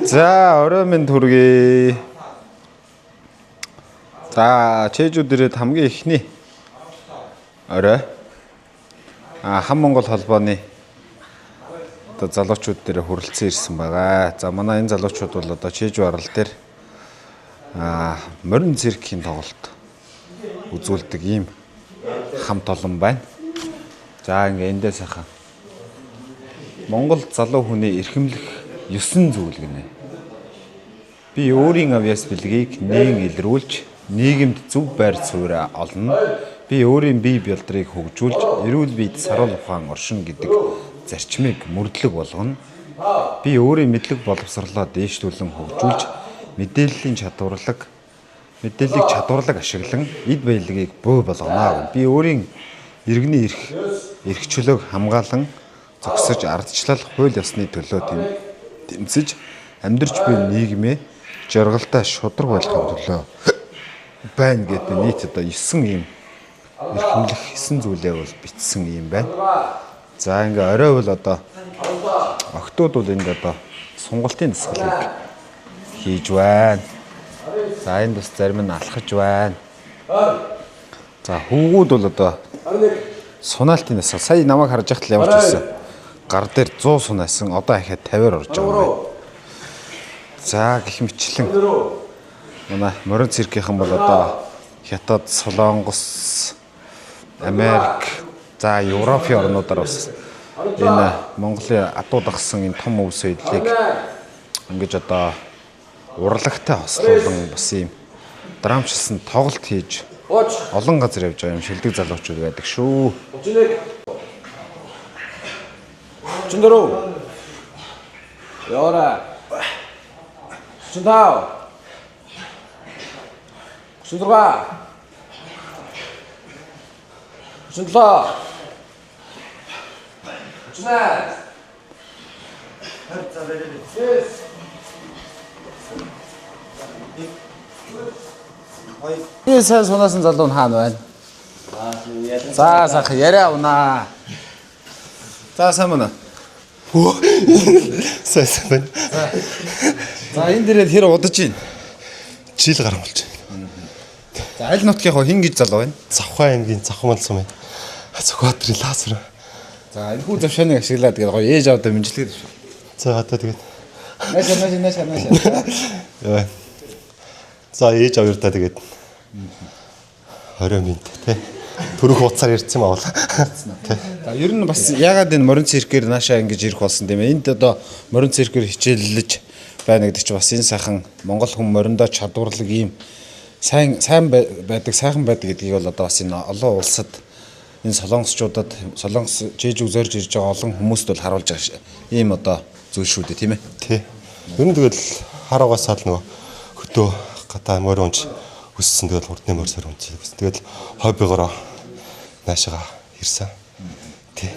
За, орой минь төргий. За, чэжүүд ирээд хамгийн ихний орой. Хам Монгол холбооны одоо залуучууд дээр хүрэлцэн ирсэн байгаа. За, манай энэ залуучууд бол одоо чэжүү арал дээр морин циркийн тоглолт үзүүлдэг ийм хамт олон байна. За, ингээ эндээ сайхан Монгол залуу хүний эрхэмлэх 9 зүйл гинэ. Би өөрийн авьяас бэлгийг нэгэн илрүүлж, нийгэмд зөв байр суурь олно. Би өөрийн бие бэлтрийг хөгжүүлж, эрүүл биед сарвал ухаан оршин гэдэг зарчмыг мөрдлөг болгоно. Би өөрийн мэдлэг боловсролоо дээшлүүлэн хөгжүүлж, мэдээллийг чадварлаг ашиглан эд баялагийг буу болгоно. Би өөрийн иргэний эрх чөлөөг хамгаалан зогсож ардчлал хууль ёсны төлөө тэмцэж амьдарч буй нийгмээ жаргалтай шудраг байлгахын төлөө байна гэдэг нийт одоо 9 ийм эрхэмлэх 9 зүйлээ бол бичсэн юм байна. За ингээ орой бол одоо охтууд бол ингээ одоо сунгалтын дасгалыг хийж байна. За энэ бас зарим нь алхаж байна. За хүүгүүд бол одоо сунаалтын дасгал сая намайг харж байхад л ямарч байсан. Гар дээр 100 сунасан одоо ахаад 50-аар орж байгаа юм байна. За гэх мэтлэн манай морин циркийнхан бол одоо Хятад, Солонгос, Америк, за Европын орнуудаар бас энэ Монголын адуу дагсан энэ том өвс соёлыг ингэж одоо урлагтай хослуулан бас ийм драмчилсан тоглолт хийж олон газар явж байгаа юм шилдэг залуучууд байдаг шүү. 34 Яра 35 36 37 38 сайн сунасан залуу нь хаана байна? За сах яриа унаа. За сайн мөн. Сайн байна. За энэ дээрээ хэр удаж байна? Жил гарсан болж байна. За аль нутгийнхоо хин гэж залуу байна? Завхай аймгийн Завхмал сум байна. Зөвхөтрийн лазер. За энэ хүү завшааныг ашиглаад тэгээд гоё ээж авдаа мэнжилгээд шүү. За одоо тэгээд Наша. Яа. За ээж авьяартаа тэгээд 20 минут тий. Төрөх хуцаар ирсэн юм аа. За ер нь бас ягаад энэ морин циркээр наашаа ингэж ирэх болсон тийм ээ. Энд одоо морин циркээр хичээллэж байна гэдэг чинь бас энэ сайхан Монгол хүн мориндоо чадварлаг ийм сайхан байдаг гэдгийг бол одоо бас энэ олон улсад энэ солонгосчуудад солонгос жиж үзэрж ирж байгаа олон хүмүүст бол харуулж байгаа ийм одоо зүйл шүү дээ тийм ээ. Тий. Ер нь тэгэл харуугаас ал нөгөө хөтөө гата морин унж өссөн тэгэл хурдны морсоор унж. Тэгэл хоббигоороо наашаага ирсэн. Тий.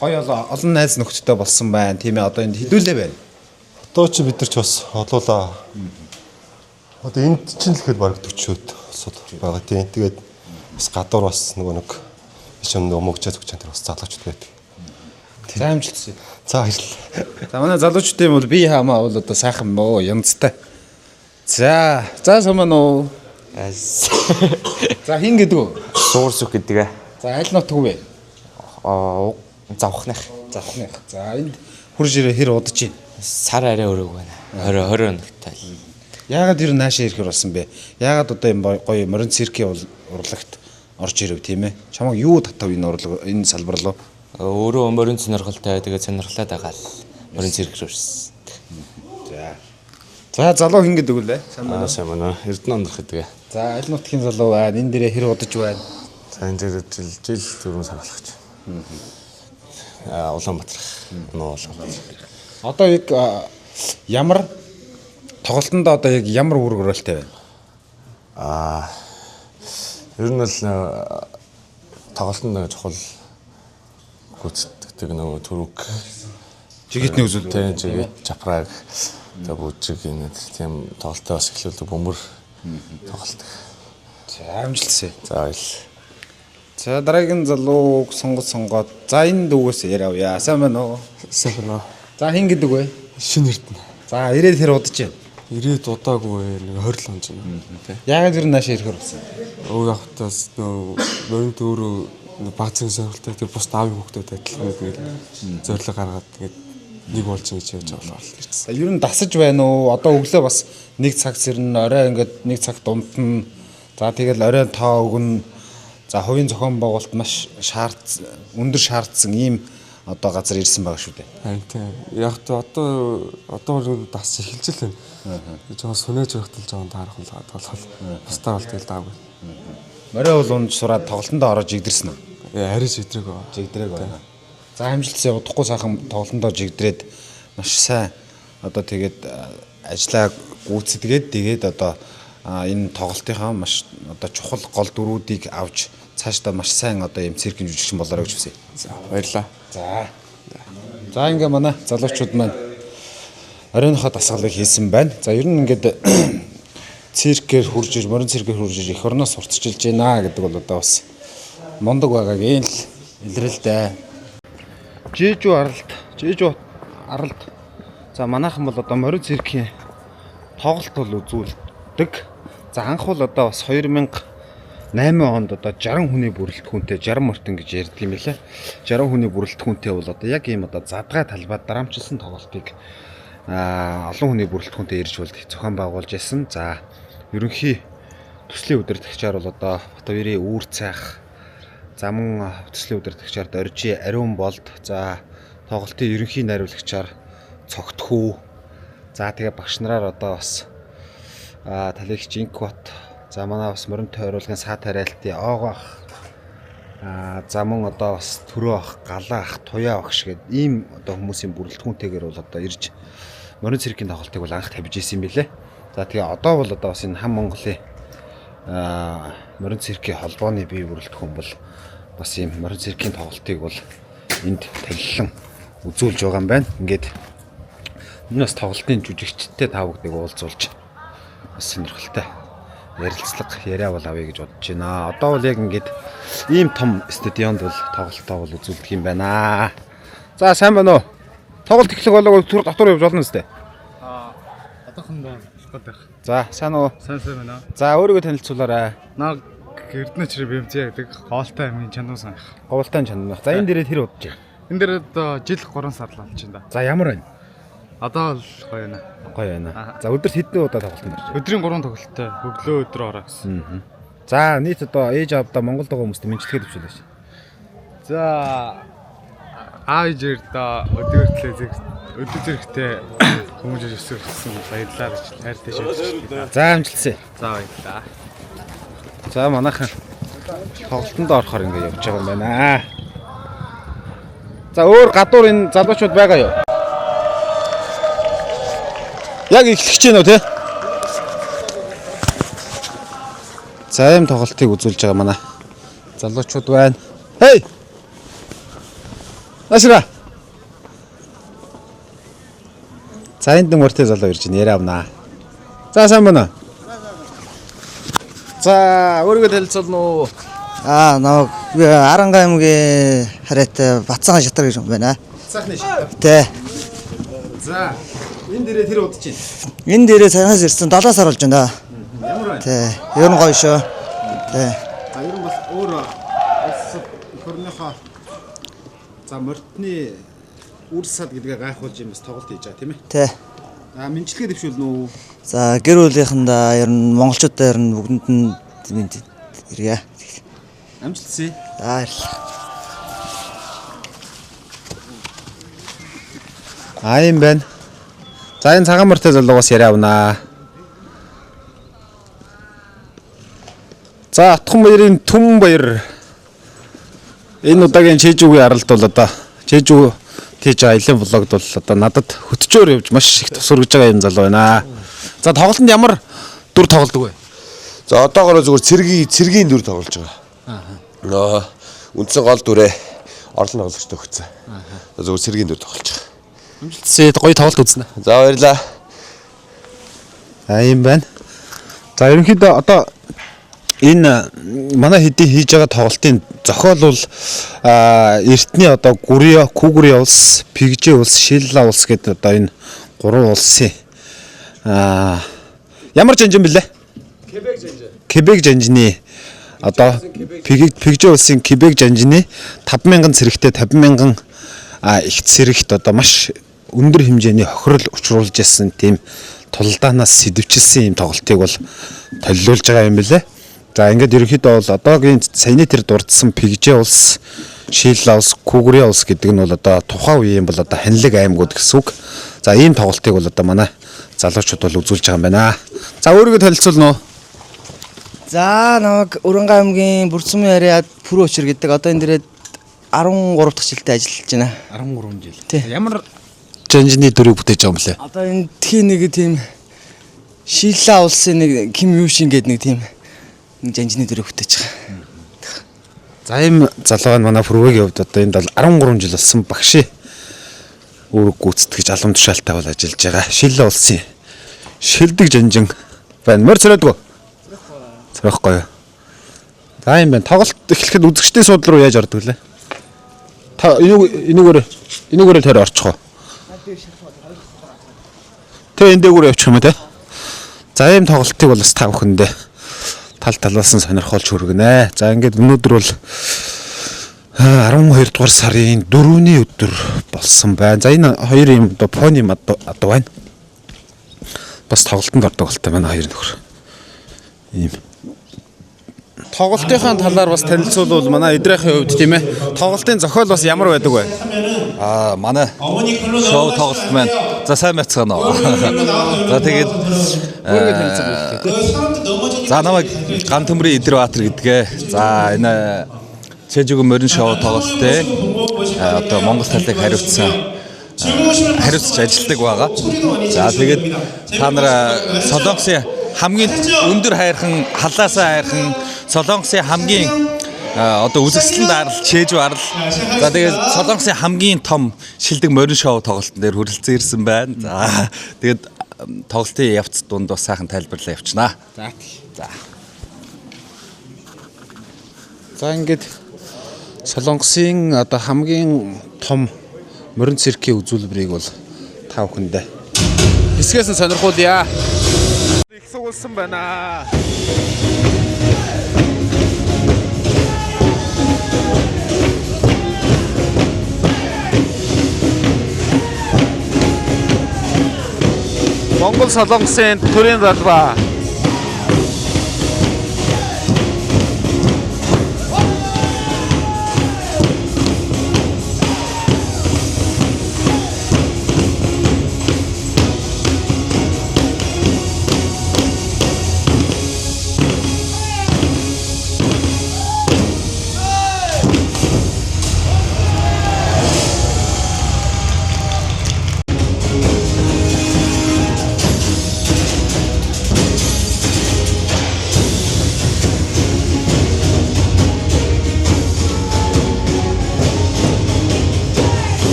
Гоё олон найз нөхдөдтэй болсон байна. Тийм ээ одоо энд хідүүлээ байна. Одоо чи бид нар ч бас олуулаа. Одоо энд чинь л ихэд бараг 40-од усуд байгаа тийм. Тэгээд бас гадуур бас нөгөө нэг ишэм нөмөгчөөд өгч энэ бас залуучууд байдаг. За амжилтсаа. За баярлалаа. За манай залуучдын бол бие хамаа бол одоо сайхан мөө янзтай. За самаа нөө. За хин гэдэг үү? Суурсүх гэдэг. За аль нутг вэ? Завхных. За энд хурж ирээ хэр удаж байна? Сар арай өрөөг байна. 20 өнөктэй. Яагаад ер нь наашаа ирэхэр болсон бэ? Яагаад одоо энэ гоё морин циркийн урлагт орж ирэв тийм ээ? Чамайг юу татав энэ салбар руу? Өөрөө морин сонирхолтой тэгээд сонирхлаад байгаа л морин цирк рүү ирсэн. За залуу хин гэдэг үлээ. Сайн байна. Эрдэнэ ондрох гэдэг. За аль нутгийн залуу байна? Энэ дээрээ хэр удаж байна? За энэ дээр жил түрүүн сарлах гэж. Улаанбаатар. Одоо яг ямар тоглолтонд одоо яг ямар үүрэг өрөөлтэй байна? Ер нь бол тоглолтонд чухал гүйцэтгэдэг нөгөө төрөг жигэтний үзүүл жигэт чапраг тэгээ бүжиг энэ тийм тоглолтоо бас эхлүүлдэг бөмбөр тоглолт. За амжилтсаа. За баярлалаа. За дараагийн залууг сонгоод за энэ дүүгээс яриа авъя. Сайн байна уу? Сайн байна уу? За хин гэдэг вэ? Шинэ Эрдэнэ. За ирээд хэр удаж байна? Ирээд удаагүй нэг 20 лонж байна тий. Яагаад тэр нааш ирэхээр болсон? Өө явахтаас нөрөнд өөрөө багцын сонирхолтой тэр бус аавын хүмүүстэй адилхан нэг зорилго гаргаад тэгээд нэг болж ингэж явж байгаа л ирсэн. Ер нь дасаж байна уу? Одоо өглөө бас нэг цаг зэрнэ орой ингээд нэг цаг дундна. За тэгэл орой тоо өгнө. За хувийн зохион байгуулалт маш өндөр шаардсан ийм одоо газар ирсэн байгаа шүү дээ. Харин тий. Яг та одоо дас эхэлж л байна. Жоо сүнэж явахтал жоон таарах л болохоор бусдаар бол тэгэл даагүй. Морой бол унж сураад тоглолтонд орож игдэрсэн үү? Арай жигдрэг байна. Жигдрэг байна. За амжилтсаа удахгүй сайхан тоглолтондоо жигдрээд маш сайн одоо тэгээд ажлаа гүйцэтгээд тэгээд одоо энэ тоглолтынхаа маш одоо чухал гол дөрүүдийг авч цаашдаа маш сайн одоо юм циркийн жүжигчин болоорой гэж хүсье. За баярлаа. За ингээ манай залуучууд маань оройнхоо дасгалыг хийсэн байна. За ер нь ингээд циркээр хурж иж, морин циркээр хурж иж эх орноос сурталчилж байна гэдэг бол одоо бас мундаг байгаагийн л илрэлтэй. Жижүү аралт. За манайхан бол одоо морин циркийн тоглолт бол үзүүлдэг. За анх бол одоо бас 2008 онд одоо 60 хүний бүрэлдэхүүнтэй 60 мортон гэж ярьдаг юм билээ. 60 хүний бүрэлдэхүүнтэй бол одоо яг ийм одоо задгай талбайд дарамжилсан тоглолтыг олон хүний бүрэлдэхүүнтэй ирж болд зохион байгуулж байсан. За ерөнхий төслийн удирдагчаар бол одоо Батбаярын үүр цайх, за мөн төслийн удирдагчаар Доржи Ариун болд, за тоглолтын ерөнхий найруулагчаар Цогтхүү. За тэгээ багш нараар одоо бас Талигч Инквот, за манай бас морин тойруулгын саад харайлтын Оогоох, за мөн одоо бас Төрөө ах, Галаа ах, Туяа багш гэдэг ийм одоо хүмүүсийн бүрэлдэхүүнтэйгээр бол одоо ирж морин циркийн тоглолтыг бол анх тавьж исэн юм билээ. За тэгээ одоо бол одоо бас энэ хам Монголын морин циркийн холбооны бие бүрэлдэхүүн бол бас ийм морин циркийн тоглолтыг бол энд таллан үзүүлж байгаа юм байна. Ингээд энэ бас тоглолтын жүжигчдтэй таавагдыг уулзуулж бас сонирхолтой ярилцлага яриа бол авъя гэж бодож байна. Одоо бол яг ингээд ийм том стадионд бол тоглолтоо бол үзүүлдэг юм байна. За сайн байна уу? Тоглолт эхлэх болоогүй түр дотор явж болно үстэй. Одоохондоо болох байх. За сайн уу? Сайн байна. За өөрийгөө танилцуулаарай. Наг Эрдэнэчрэ бэмзээ гэдэг хоолтой амийн чандан санах. Говьлтан чанданах. За энэ дээрээ тэр удаж. Энэ дээр одоо жил 3 сар л болж байна да. За ямар байна? Одоо л гоё байна. Гоё байна. За өдөрт хэдэн удаа тоглолт юм бэ? Өдрийн 3 тоглолттой өглөө өдөр ороо гэсэн. За нийт одоо ээж авдаа Монголд байгаа хүмүүст мэдлэгээ төвшүүлээш. За аажэр да өдөр зэрэгтэй хүмүүж өсөрсөн баярлалаа гэж хайртай шийдэж. За амжилтсаа. За баярлалаа. За манайхан тоглолтонд орохоор ингэ явж байгаа юм байна. За өөр гадуур энэ залуучууд байгаа юу? Яг эхлэх гэж байна уу те? За ийм тоглолтыг үзүүлж байгаа манай залуучууд байна. Хей! Асра. За энд мөртэй залуу ирж байна. Яриа авнаа. За сайн байна. За өөрийгөө танилцуулна уу? Намайг Аранга аймгийн хараатай Бацхан шатар гэж юм байна. Сайхны шатар. Тэ. За энэ дээрээ тэр удаж байна. Энэ дээрээ цаанаас ирсэн 7 сар болж байна. Ямар байна? Тэ. Ер нь гоё шүү. Тэ. Ер нь бас өөр улс орныхоо за морьтны үр сад гэдгээ гайхуулж юм бас тоглолт хийж байгаа тийм ээ. Тэ. Мэнчилгээ дэвшүүлнэ үү? За гэр бүлийнхэндээ ер нь монголчуудаа ер нь бүгдэнд нь ирье. Амжилтсаа. За баярлалаа. Ийм байна. За энэ цагаан морьтой залуугаас яриа авнаа. За Атхан баярын Түмэн баяр. Энэ удаагийн Чэжүүгийн аралд бол одоо Чэжүү тийж аялын влогд бол одоо надад хөтчөөр явж маш их тусургаж байгаа юм залуу байна. За тоглолтод ямар дүр тоглодог вэ? За одоогоор зүгээр цэргийн дүр тоглож байгаа. Үндсэн гол дүрээ орлон тоглогчтой өгсөн. Зүгээр цэргийн дүр тоглож байгаа. Амжилтсаа гоё тоглолт үзнэ. За баярлаа. Ийм байна. За ерөнхийдөө одоо энэ манай хэдий хийж байгаа тоглолтын зохиол бол эртний одоо Кугури улс, Пигжи улс, Шилла улс гэдэг одоо энэ гурван улсын Ямар жанжин бэлээ? Кебек жанжины одоо Пигжээ улсын Кебек жанжины 5,000 цэрэгтэй 50,000 ихт цэрэгт одоо маш өндөр хэмжээний хохирол учруулж ирсэн тийм тулдаанаас сэдвчилсэн юм тоглолтыг бол толиулж байгаа юм билээ. За ингээд ерөнхийдөө бол одоогийн саяны тэр дурдсан Пигжээ улс, Шилла улс, Күгрээ улс гэдэг нь бол одоо тухайн үеийн бол одоо ханилэг аймагуд гэсэн үг. За ийм тоглолтыг бол одоо манай залуучууд бол үзүүлж байгаа юм байна. За өөрийгөө танилцуулна уу? За намайг Өрөнгө аймгийн Бүрцмэн яриад Пүрө Учир гэдэг одоо энэ дээрээ 13 дахь жилдээ ажиллаж байна. 13 жил. Тий. Ямар жанжины дүрийг бүтээж байгаа юм блэ? Одоо энэ тхий нэг тийм Шилла улсын нэг Ким Юшин гэдэг нэг тийм жанжины дүрийг бүтээж байгаа. За ийм залуу нь манай Пүрвэгийн хувьд одоо энд бол 13 жил болсон багшийн үүрэг гүйцэтгэж алам тушаалтай бол ажиллаж байгаа. Шилла улсын шилдэг жанжин байна. Мөр царайдгүй. Царайхгүй. За юм байна. Тоглолт эхлэхэд үзэгчдийн суудлал руу яаж ордог лээ? Та энүүгээр тэр орчих уу? Тэ энэ дээгүүр явчих юм те. За ийм тоглолтыг бол бас та бүхэндээ тал талаас нь сонирхолж хүргэнэ. За ингээд өнөөдөр бол 12 дугаар сарын 4-ний өдөр болсон байна. За энэ хоёр юм одоо пони одоо байна. Бас тоглолтод ордог болтой байна хоёр нөхөр. Ийм тоглолтын талаар бас танилцуулбал манай эдрийнхээ хувьд тийм ээ. Тоглолтын зохиол бас ямар байдаг вэ? Манай шоу тоглолт маань за сайн байцгаана уу. За тэгээд за намайг Ган Төмрийн Идэрбаатар гэдгээ. За энэ Чэжүүг морин шоу тоглолттой одоо Монгол талыг хариуцж ажилладаг байгаа. За тэгээд та нар Солонгосын хамгийн өндөр хайрхан, халаасаа хайрхан Солонгосын хамгийн одоо үзэсгэлэнт арал, Чэжүү арал. За тэгээд Солонгосын хамгийн том шилдэг морин шоу тоглолтын дээр хүрэлцэн ирсэн байна. За тэгээд тоглолтын явц дунд бас сайхан тайлбарлаа явуулнаа. За. За ингээд Солонгосын одоо хамгийн том морин циркийн үзүүлбэрийг бол та бүхэндээ хэсгээс нь сонирхуулъя. Их суулсан байна. Монгол Солонгосын төрийн залбаа.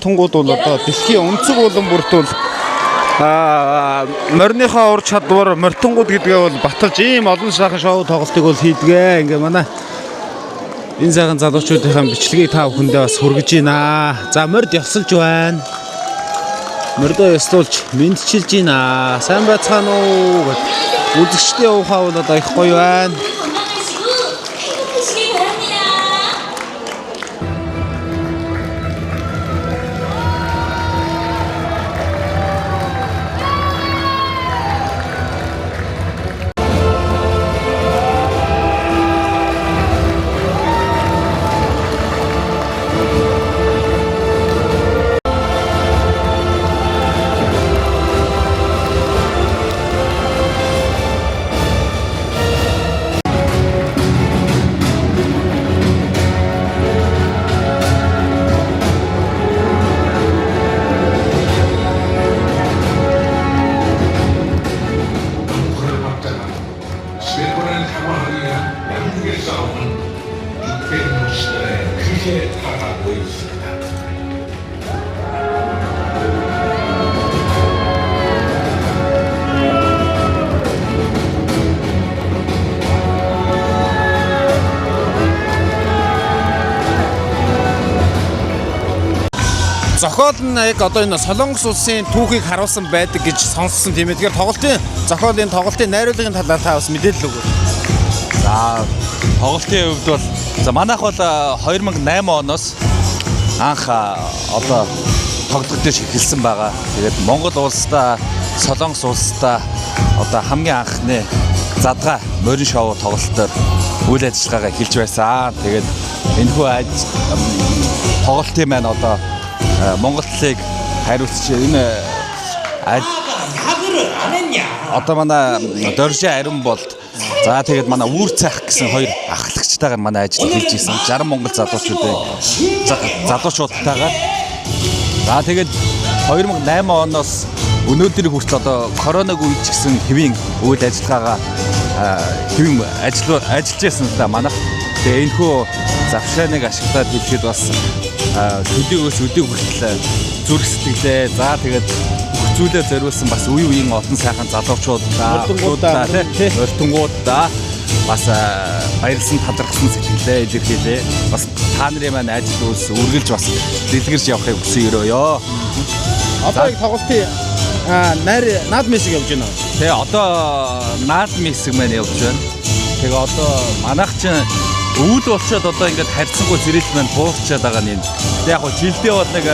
Тунгууд бол одоо дэлхийн өнцөг улам бүрт бол морныхоо ур чадвар мортонгууд гэдгээ бол баталж ийм олон сайхан шоу тоглолтыг бол хийдгээ. Ингээ манай энэ сайхан залуучуудынхаа бичлэгийг та бүхэндээ бас хүргэж байна. За морд ёсолж байна. Мордоо ёслуулж мэдчилж байна. Сайн байцгаана уу гэд үзэгчдийн уухаа бол одоо их гоё байна. зохиол нь яг одоо энэ Солонгос улсын түүхийг харуулсан байдаг гэж сонссон тийм ээ. Тэгэхээр тоглолтын найруулгын талаар та бас мэдээлэл өгөө. За тоглолтын хувьд бол за манайх бол 2008 оноос анх одоо тоглох дэш эхэлсэн байгаа. Тэгээд Монгол улстай Солонгос улстай одоо хамгийн анхны задгаа морин шоу тоглолтоор үйл ажиллагаагаа эхэлж байсан. Тэгээд энэхүү тоглолтын маань одоо Монголыг хариуцж энэ одоо манай Доржи Ариун болд за тэгээд манай Үүр цайх гэсэн хоёр ахлагчтайгаар манай ажил хийж исэн 60 монгол залуучуудтайгаар за тэгээд 2008 оноос өнөөдрийг хүртэл одоо коронавиг үед ч гэсэн хэвийн үйл ажиллагаагаа хэвийн ажиллаж байсан л да манайх. Тэгээ энэхүү завшааныг ашиглаад хэлэхэд бас төдийгөөс өдөг хүртэл зүрх сэтгэлээ за тэгээд зүйлээ зориулсан бас үе үеийн олон сайхан залуучуудаа морьтонгуудаа бас баярлсан талархсан сэтгэлээ илэрхийлээ. Бас та нарын маань ажил үйлс үргэлж бас дэлгэрж явахыг хүсэн өрөөё. Одоо яг тоглолтын наад мессеж явж байна. Тэгээ одоо наад мессеж маань явж байна. Тэгээ одоо манайх чинь өвөл болчоод одоо ингээд харьцангуй зэрэл маань буурчаад байгаа нь. Тэгээ яг жилдээ бол нэг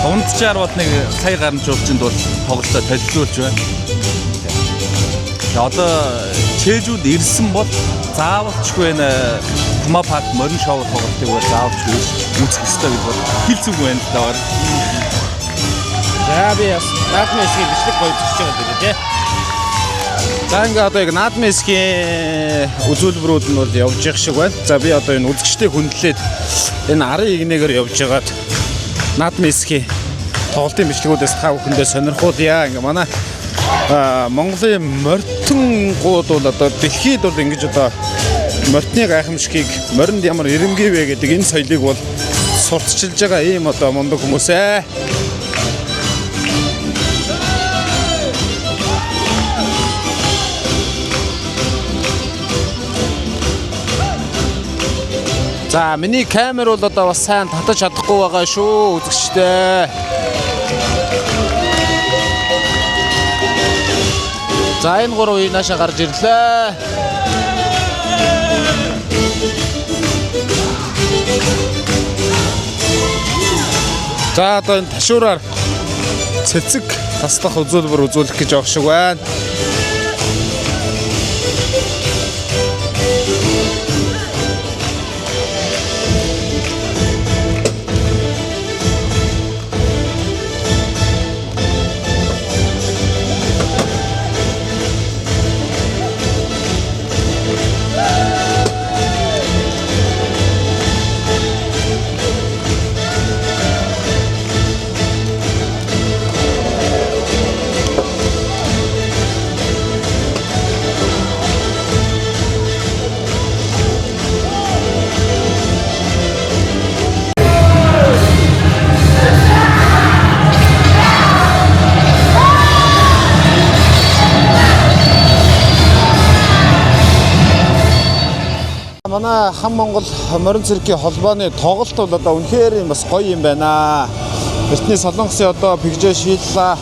дундчаар бол нэг сая гаруй жуулчинд бол тоглолтоо толилуулж байна. Тэгээ одоо чэжүүд ирсэн бол заавалчгүй нэ Тума парк морин шоу тоглолтыг бол заавалчгүй үзэх ёстой гэж бол хэлцэг байна л даа. За би бас наадмэсгийн бичлэг гоё бичиж байгаа даа тий. За ингээ одоо яг наадмэсгийн үзүүлбэрүүд нь бол явж явах шиг байна. За би одоо энэ үзэгчдийг хүндлээд энэ арын игнэгээр явж байгаад наадмэсгийн тоглолтын бичлэгүүдээс та бүхэндээ сонирхуулъя. Ингээ манай Монголын морьтонгууд бол одоо дэлхийд бол ингэж одоо морьтны гайхамшигыг моринд ямар ирэмгий вэ гэдэг энэ соёлыг бол сурталчилж байгаа ийм одоо мундаг хүмүүс ээ. За миний камер бол одоо бас сайн татаж чадахгүй байгаа шүү үзэгчтэй. За энэ гурав ийнаашаа гарч ирлээ. За одоо энэ ташуураар цэцэг таслах үзүүлбэр үзүүлэх гэж явах шиг байна. Манай хам Монгол морин циркийн холбооны тоглолт бол одоо үнэхээр бас гоё юм байна. Эртний Солонгосын одоо пигжээ шийдлээ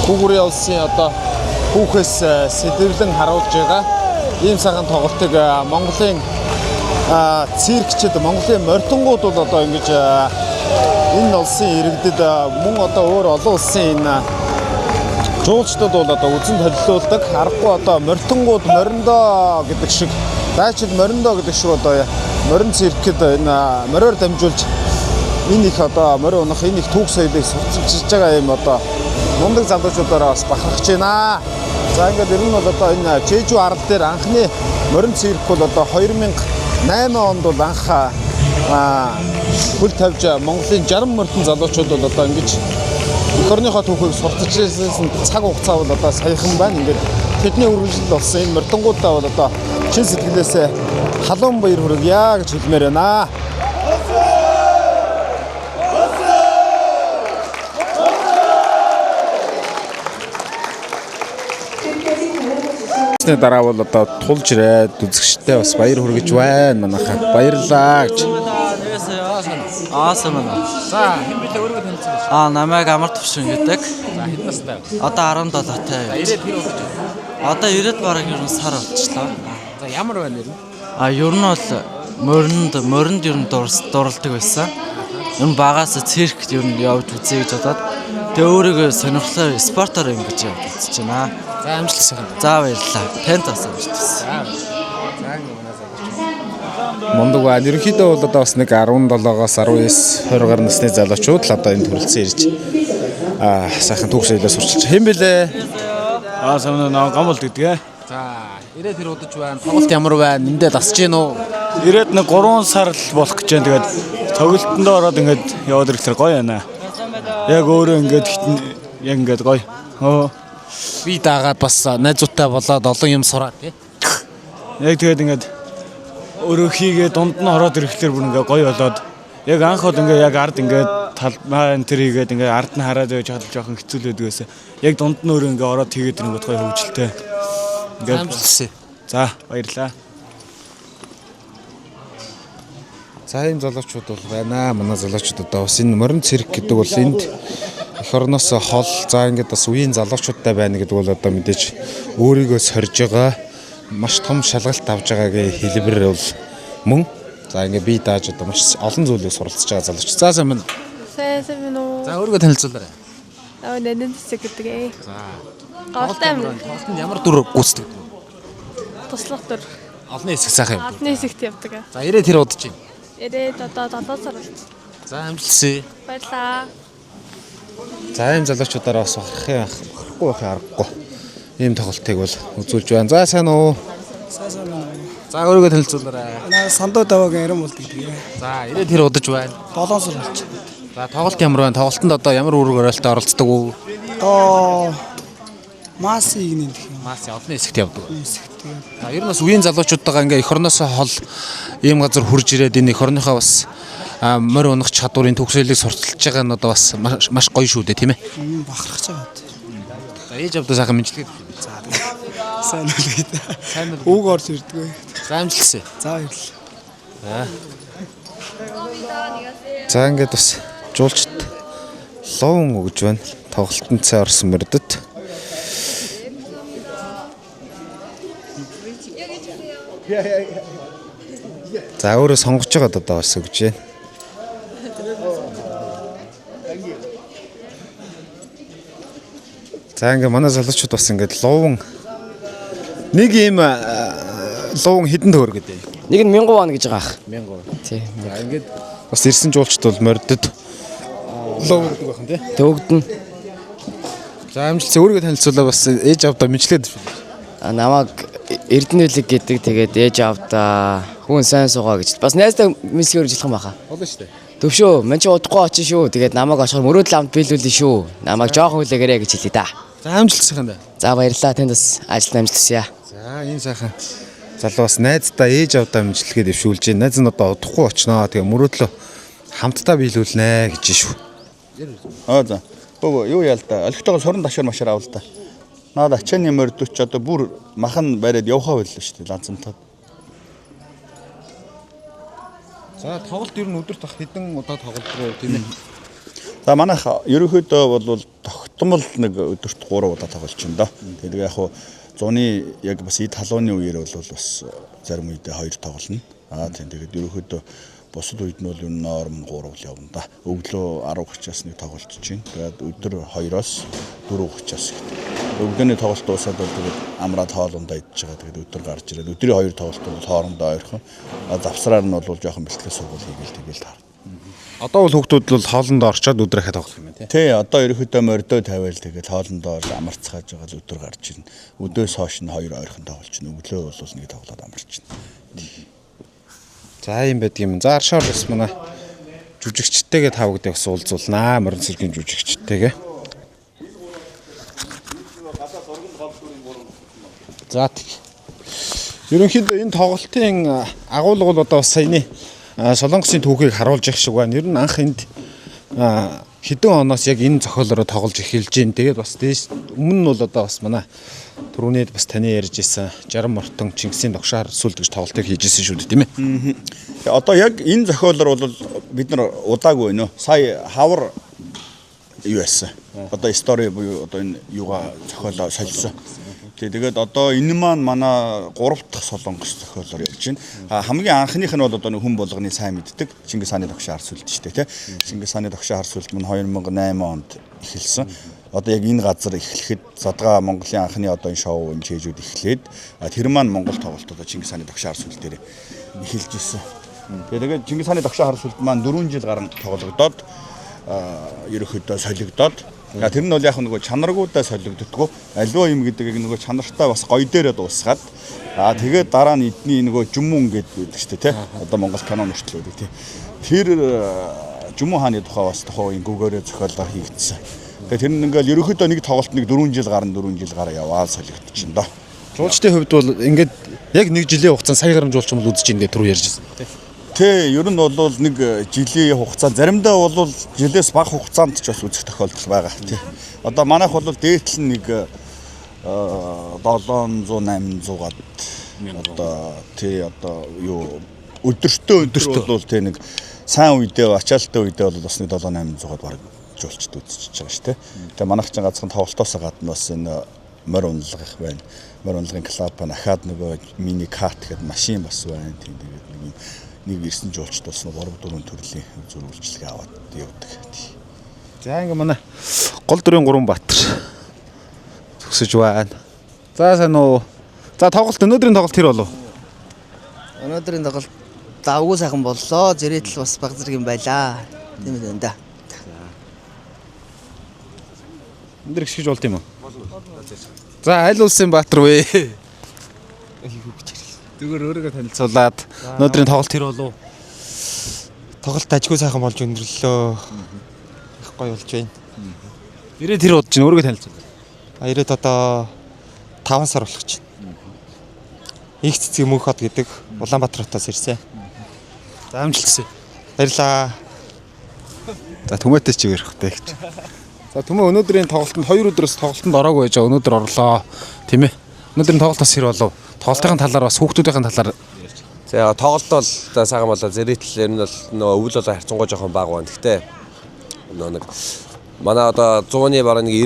Хүүгүрийн улсын одоо хүүхээс сэдвлэн харуулж байгаа. Ийм сайхан тоглолтыг Монголын циркчид, Монголын морьтонгууд бол одоо ингэж энэ улсын иргэдэд мөн одоо өөр олон улсын энэ жуулчдад бол одоо үзэн толилуулдаг. Аргагүй одоо морьтонгууд мориндоо гэдэг шиг дайчид мориндоо гэдэг шиг одоо морин циркэд энэ мориор дамжуулж энэ их одоо морин унах энэ их түүх соёлыг сурталчилж байгаа юм одоо мундаг залуучуудаараа бас бахархаж байна. За ингээд ер нь бол одоо энэ Чежу арал дээр анхны морин цирк бол одоо 2008 онд бол анх хөл тавьж Монголын 60 морьтон залуучууд бол одоо ингэж эх орныхоо түүхийг сурталчилсан цаг хугацаа бол одоо саяхан байна. Ингээд тэдний үргэлжлэл болсон энэ морьтонгуудаа бол одоо чин сэтгэлээсээ халуун баяр хүргье гэж хэлмээр байна. болсны дараа бол одоо тулж ирээд үзэгчтэй бас баяр хүргэж байна манайхаа. Баярлалаа гэж. Аасан байна. За хэн билээ өөрийгөө танилцуулж. Намайг амар төвшин гэдэг. За хэд настай вэ? Одоо 17 тай. Ирээд хэр болж байна? Одоо 90-д бараг ер нь сар болчихлоо. За ямар байна нэр нь? Ер нь бол моринд ер нь дуралдаг байсан. Ер нь багаас циркт ер нь явж үзье гэж бодоод тэгээ өөрийгөө сонирхлоо спортоор ингэж явж үзэж байна. За амжилт сайхан. За баярлалаа. Танд бас амжилт хүсье. Мундаг байна. Ерөнхийдөө бол одоо бас нэг 17-оос 19 20 гаруй насны залуучууд л одоо энд хүрэлцэн ирж сайхан төгсөөлөө сурчилж. Хэн бэлээ? Самна наа гамболт гэдэг. За ирээд хэр удаж байна? Тоглолт ямар байна? Эндээ дасж гин үү? Ирээд нэг 3 сар л болох гэж байна. Тэгээд тоглолтондоо ороод ингээд яваад ирэхлээр гоё байна. Яг өөрөө ингээд яг ингээд гоё. Би дагаад бас найзуудтай болоод олон юм сураад тий. Яг тэгээд ингээд өөрөө хийгээ дунд нь ороод ирэхлээр бүр ингээд гоё болоод яг анх бол ингээд яг ард ингээд талбай энэ төр хийгээд ингээд ард нь хараад байж хадгалж жоохон хэцүүлээд байсан. Яг дунд нь өөрөө ингээд ороод хийгээд ирэнгүүт гоё хөвгөлтэй. Ингээд Амжилтсэ. за баярлаа. За ийм залуучууд бол байна. Манай залуучууд одоо бас энэ морин цирк гэдэг бол энд эх орноос хол за ингээд бас үеийн залуучуудтай байна гэдэг бол одоо мэдээж өөрийгөө сорж байгаа маш том шалгалт авж байгаагийн хэлбэр бол мөн. За ингээд би дааж одоо маш олон зүйлийг суралцж байгаа залууч. За сайн байна. Сайн байна уу? За өөрийгөө танилцуулаарай. Нэнэн цэцэг гэдэг. За Говьтай юм. тоглолтод ямар дүр гүйцэтгэв? Туслах төр. Олны хэсэг сайхан юм. Адны хэсэгт явдаг. За ирээд хэр удаж байна? Ирээд одоо 7 сар болж. За амжилтсэ. Баярлаа. За ийм залуучуудаараа бас харахгүй байх аргагүй. Ийм тоглолтыг бол үзүүлж байна. За сайн уу? За өөрийгөө танилцуулаарай. Сандуу даваагийн яран болт гэдэг. За ирээд хэр удаж байна? 7 сар болж. За тоглолт ямар байна? Тоглолтод одоо ямар үүрэг оролтод оролцдог уу? Масыг нэг юм. Мас олны хэсэгт явдаг. За ер нь бас үеийн залуучуудтайгаа ингээ эх орноос хол ийм газар хурж ирээд энэ эх орныхоо бас морь унах чадварын төгсөөлийг сурталчилж байгаа нь одоо бас маш гоё шүү дээ тийм ээ. Бахархаж байгаа. За ээж авдаа сайхан мэдлэгээд. За сайн л гээд. Сайн л Үг орж ирдэг. За амжилтсэ. За баярлалаа. За ингээд бас жуулчд ловн өгж байна. Тоглолтын цай орсон мордод. За өөрөө сонгож байгаад одоо бас өгч байна. За ингээ манай залуучууд бас ингээд ловн нэг юм ловн хідэн төгрөг гэдэг. Нэг нь 1000 вон гэж байгаа ах. 1000. Тий. За ингээд бас ирсэн жуулчд бол мордод ловн гэдэг байх нь тий. Төгдөн. За амжилт өөрийгөө танилцуулаа бас ээж авдаа мэдлээд байна. Намайг Эрдэнэлэг гэдэг тэгээд ээж авдаа хүн сайн суугаа гэж. Бас найзтай мэсгээр жилхэн баха. Болно шүү дээ. Төвшөө, мэн чи удахгүй очив шүү. Тэгээд намайг очихоор мөрөөдөл амт биелүүлнэ шүү. Намайг жоохон хүлээгээрэй гэж хэлээ да. За амжилт сайхан да. За баярлалаа. Танд бас ажилд амжилт хүсье. За энэ сайхан залуу бас найздаа ээж авдаа мэдлэгээд дэвшүүлж байна. Найз нь одоо удахгүй очноо. Тэгээ мөрөөдлөө хамтдаа биелүүлнэ гэж шүү. За. Юу яа л да. Олигтойгоо суран ташаар машаар авал да. Наад ачааны мордоч одоо бүр махан бариад явхаа байлаа шүү дээ ланцамтаад. За тоглолт ер нь өдөрт хэдэн удаа тоглолдог тийм ээ. За манайх ерөнхийдөө бол тогтмол нэг өдөрт 3 удаа тоглож байна доо. Тэгээд яг хуу зуны яг бас эд халууны үеэр бол бас зарим үедээ 2 тоглоно. Тийм тэгээд ерөнхийдөө бусад үед нь бол ер нь норм 3 явна да. Өглөө 10:30-аас нэг тоглолт чинь. Тэгээд өдөр 2-оос 4:30-аас гэдэг. Өглөөний тоглолт дуусаад бол тэгээд амраад хоолундаа идэж байгаа. Тэгээд өдөр гарч ирээд өдрийн 2 тоглолт бол хоорондоо ойрхон. Завсраар нь бол жоохон бэлтгэл сургууль хийгээл таар. Одоо бол хүүхдүүд бол хоолндоо орчоод өдрөөхөө тоглох юм байна тий. Одоо ерөөхдөө мордоо тавиал тэгээд хоолндоо амарцгааж байгаа л өдөр гарч ирнэ. Өдөөс хойш нь 2 ойрхон тоглож байна. Өглөө бол нэг тоглоод амарч байна. За юм байдаг юм. За аршаар бас манай жүжигчтэйгээ тавгдыг бас уулзуулнаа. Морин цэргийн жүжигчтэйгээ. За тэг. Ерөнхийдөө энэ тоглолтын агуулга бол одоо бас саяны Солонгосын түүхийг харуулж явах шиг байна. Ер нь анх энд хэдэн оноос яг энэ зохиолороо тоглож эхэлж байна. Тэгээд бас дээш өмнө нь бол одоо бас манай Түрүүний бас таны ярьж исэн 60 мортон Чингисийн догшоор сүлд гэж тоглолтыг хийж исэн шүү дээ тийм ээ. Одоо яг энэ зохиолоор бол бид нар удаагүй нөө сая хавар юу яасан. Одоо стори буюу одоо энэ юугаа зохиолоо солисон. Тэгээд одоо энэ маань манай 3 дахь солонгос зохиолоор явж байна. Хамгийн анхных нь бол одоо хүн болгоны сайн мэддэг Чингис хааны догшоо хар сүлд шүү дээ тий. Чингис хааны догшоо хар сүлд мань 2008 онд эхэлсэн. Одоо яг энэ газар эхлэхэд задгаа Монголын анхны одоо энэ шоу энэ чэжүүд эхлээд тэр маань Монгол тоглолт одоо Чингис хааны догшоо хар сүлд дээр эхэлж ирсэн. Тэгээд Чингис хааны догшоо хар сүлд маань 4 жил гарan тоглогдоод ерөөхдөө солигдоод тэр нь бол яг нөгөө чанаргуудаа солигддгоо аливаа юм гэдэг нөгөө чанартай бас гоё дээрээ дуусгаад тэгээд дараа нь эдний нөгөө жүмүн гэдэг шүү дээ тий. Одоо Монгол кино нөртлөө гэдэг тий. Тэр жүмүн хааны тухай бас тухайн гүгээрээ зохиолоо хийгдсэн. Тэгээд тэр нь ингээл ерөөхдөө нэг тоглолт нэг 4 жил гараа яваад солигдчихээн доо. Жуулчдын хувьд бол ингээд яг 1 жилийн хугацаанд сая гаруй жуулч юм л үзэж индээ түрүү ярьжсэн тий. Тэ ер нь бол нэг жилийн хугацаа заримдаа бол жилээс бага хугацаанд ч бас үзэх тохиолдол байгаа тий. Одоо манайх бол дээдл нь нэг 700-800-аад одоо тий одоо юу өдөртөө бол тий нэг сайн үедээ ачаалттай үедээ бол бас нэг 700-800-аад баг жуулчд үзчихэж байгаа шүү тий. Тэгээ манайх ч ганцхан тоглолтоос гадна бас энэ морь унлага их байна. Морь унлагын клуб байна. Ахаад нөгөө мини кат гэдэг машин бас байна. Тийм тэгээд нэг ирсэн жуулчд бас 3-4 төрлийн зүр үйлчлэгээ аваад явдаг. За ингээ манай гол дүрийн 3 баатар төгсөж байна. За сайн уу. За тоглолт өнөөдрийн тоглолт хэр болов? Өнөөдрийн тоглолт давгүй сайхан боллоо. Зэрэгтэл бас баг зэрэг юм байлаа. Тийм үү да. Өндөр гიშгэж болт юм уу? За аль улсын баатар вэ? Зүгээр өөрийгөө танилцуулаад өнөөдрийн тоглолт хэр болов? Тоглолт ажгүй сайхан болж өндөрлөө. Их гоё болж байна. Ирээд тэр удаж өөрийгөө танилцуулаад. Ирээд одоо 5 сар болох чинь. Их цэцгийн мөнх хот гэдэг Улаанбаатар хотоос ирсэн. За амжилт хүсье. Баярлаа. За түмээтэй ч ирэх хэрэгтэй гэж. За түмээ өнөөдрийн тоглолтод 2 өдрөөс тоглолтод ороогүй байж байгаа. Өнөөдөр орлоо. Тийм ээ. Өнөөдрийн тоглолт бас хэр болов? Тоглолтын талаар бас хүүхдүүдийн талаар. За тоглолт бол сайхан болоо. Зэрэгтэл ер нь бол нөгөө өвөл болоо харьцангуй жоохон бага байна. Гэхдээ нэг манай одоо 100-ны бараг нэг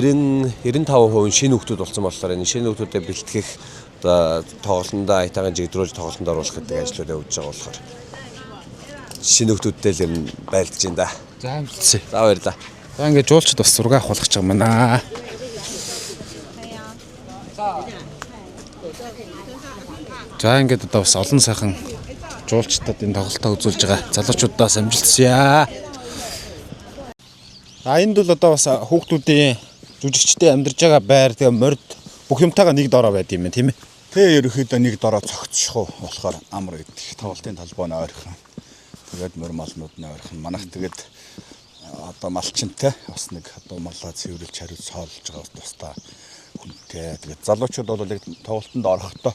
90-95% шинэ хүүхдүүд болсон болохоор энэ шинэ хүүхдүүдэд бэлтгэх одоо тоглолтондоо айтагийн жигдрүүлж тоглолтонд оруулах гэдэг ажлууд явуулж байгаа болохоор шинэ хүүхдүүдтэй л ер нь байлдаж байна да. За амжилтсэ. За баярлаа. За ингээд жуулчд бас зураг авах болгож байгаа юм байна. За ингээд одоо бас олон сайхан жуулчдад энэ тоглолтоо үзүүлж байгаа залуучуудаас амжилт хүсье. Энд бол одоо бас хүүхдүүдийн жүжигчдийн амьдарч байгаа байр тэгээ морд бүх юмтайгаа нэг дороо байд юм байна тийм ээ. Тэ ерөөхдөө нэг дороо цогцсох болохоор амар идэх тоглолтын талбай нь ойрхон. Тэгээд морь малнууд нь ойрхон. Манайх тэгээд одоо малчинтай бас нэг одоо малаа цэвэрлж хариуц соолж байгаа тусдаа хүнтэй. Тэгээд залуучууд бол яг тоглолтонд орохдоо